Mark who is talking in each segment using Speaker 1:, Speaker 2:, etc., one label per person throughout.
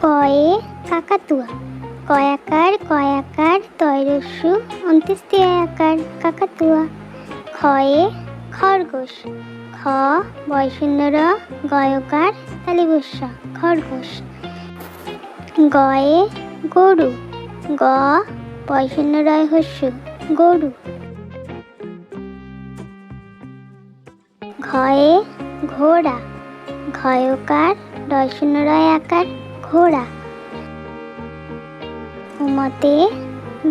Speaker 1: কয়ে কাকাতুয়া, কয়াকার তয়রস্যু অন্ত্যেষ্টিয় আকার কাকাতুয়া। খয়ে খরগোশ, খ বয়শূন্য গয়কার তালিবস্য খরগোশ। গয়ে গরু, গ বয়শূন্য হস্যু গরু। ঘয়ে ঘোড়া, ঘয়কার ডয়শূন্য আকার ঘোড়া। উমতে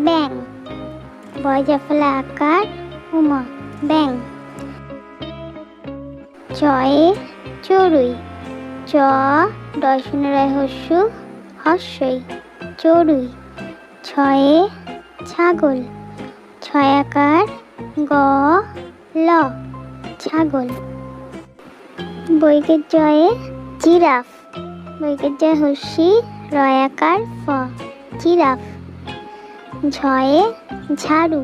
Speaker 1: ব্যাং, বয়জাফলা আকার উম ব্যাং। চয়ে চড়ুই, চ ডয়শূন্য হস্যু হস্যই চড়ুই। ছয়ে ছাগল, ছয়াকার গ ল ছাগল। বৈকের জয়ে জিরাফ, বৈকের জয় হস্যি রয়াকার ফ জিরাফ। ঝয়ে ঝাড়ু,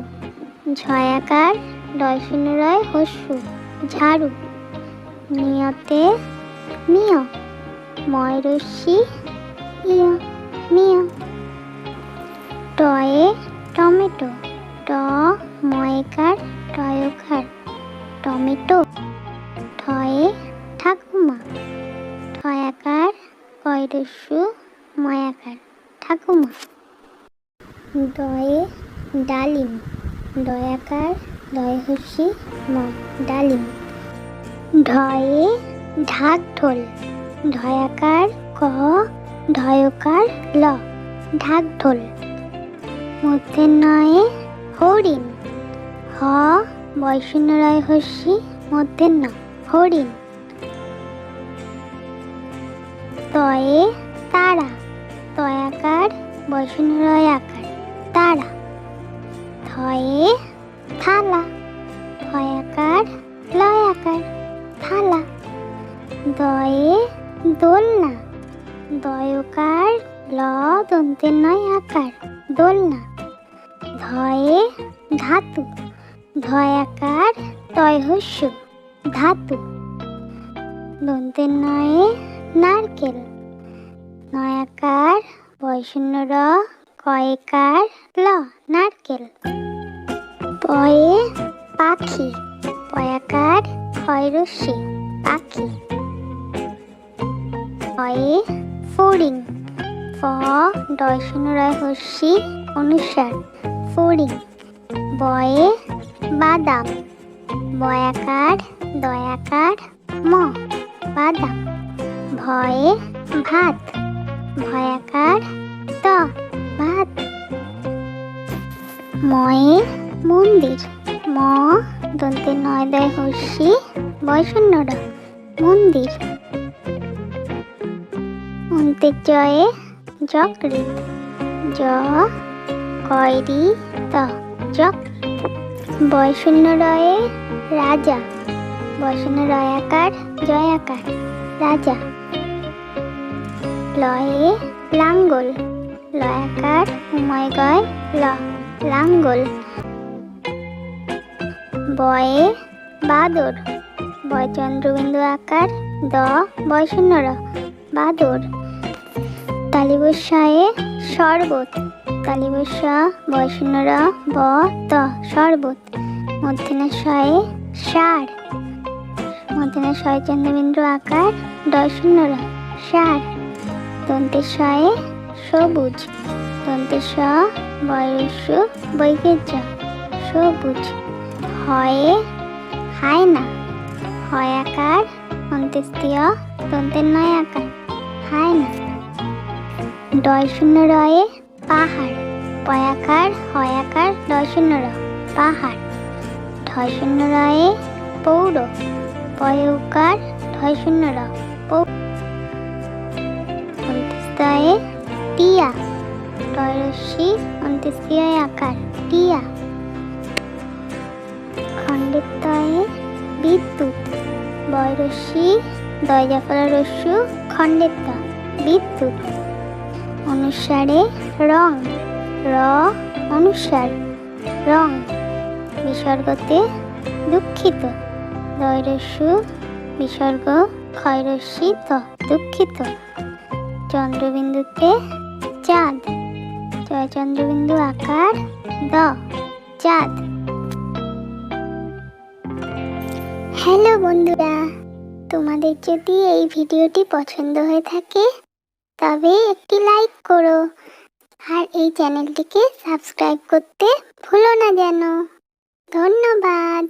Speaker 1: ঝয়াকার ডয়শূন্য হস্যু ঝাড়ু। নিয়তে মিয়, ময়রস্যি ইয় মিয়। টয়ে টমেটো, ট ময়কার টয়কার টমেটো। ঠয়ে ঠাকুমা, ঠয়াকার কয়রস্যু ময়াকার ঠাকুমা। দয়ে ডালিম, দয়াকার দয় হস্যি ম ডালিম। ঢয়ে ঢাকঢোল, ঢয়াকার ক ঢয়কার ল ঢাকঢোল। মধ্যের নয়ে হরিণ, হ বয়শূন্য হস্যি মধ্যের ন হরিণ। তয়ে তারা, তয়াকার বয়শূন্য আকার তারা। থয়ে থালা, থয়াকার লয়াকার থালা। দয়ে দোলনা, দয়কার ল দন্তের নয় আকার দোলনা। ধয়ে ধাতু, ধয়াকার তয় হস্যু ধাতু। দন্তের নয়ে নারকেল, নয়াকার বয়শূন্য কয়েকার ল নারকেল। পয়ে পাখি, পয়াকার ক্ষয়রস্যি পাখি। ফয়ে ফড়িং, ফ ডয়শূন্য হস্যি অনুসার ফড়িং। বয়ে বাদাম, বয়াকার দয়াকার ম বাদাম। ভয়ে ভাত, ভয়াকার ত ভাত। ময়ে মন্দির, ম দন্তে নয় দয় হস্যি বয়শূন্য মন্দির। অন্তের জয়ে যকৃৎ, জ কয়রি ত যকৃৎ। বয়শূন্য রয়ে রাজা, বয়শূন্য রয়াকার জয়াকার রাজা। লয়ে লাঙ্গল, লয়াকার উময় গয় ল লাঙ্গল। বয়ে বাদর, বয় চন্দ্রবিন্দু আকার দ বয়শূন্য বাদর। তালিবস্যায়ে শরবত, তালিবস্য বয়শূন্য ব ত শরবত। মধ্যনাশয়ে সার, মধ্যনাশয় চন্দ্রবিন্দু আকার ডয়শূন্য সার। দন্তেশয়ে সবুজ, দন্তেশ বয়স্যু বৈকের জ সবুজ। হয়ে হায়না, হয়াকার অন্ত্যেষ্টিয় দন্তের নয় আকার হায়না। ডয়শূন্য রয়ে পাহাড়, পয়াকার হয়াকার ডয়শূন্য পাহাড়। ঢয়শূন্য রয়ে পৌর, পয়ৌকার ঢয়শূন্য অন্ত্যেষ্টায়ে টিয়া, টয়রস্যি অন্ত্যেষ্টিয় আকার টিয়া। খণ্ডেত্বয়ে বিদ্যুৎ, বয়রস্যি দয়জাফলা রস্যু খণ্ডেত্ব বিদ্যুৎ। অনুসারে রং, র অনুসার রং। বিসর্গতে দুঃখিত, দয়রস্যু বিসর্গ ক্ষয়রস্যি ত দুঃখিত। চন্দ্রবিন্দুতে চাঁদ, চন্দ্রবিন্দু আকার দ, চাঁদ। হ্যালো বন্ধুরা, তোমাদের যদি এই ভিডিওটি পছন্দ হয়ে থাকে তবে একটি লাইক করো আর এই চ্যানেলটিকে সাবস্ক্রাইব করতে ভুলো না যেন। ধন্যবাদ।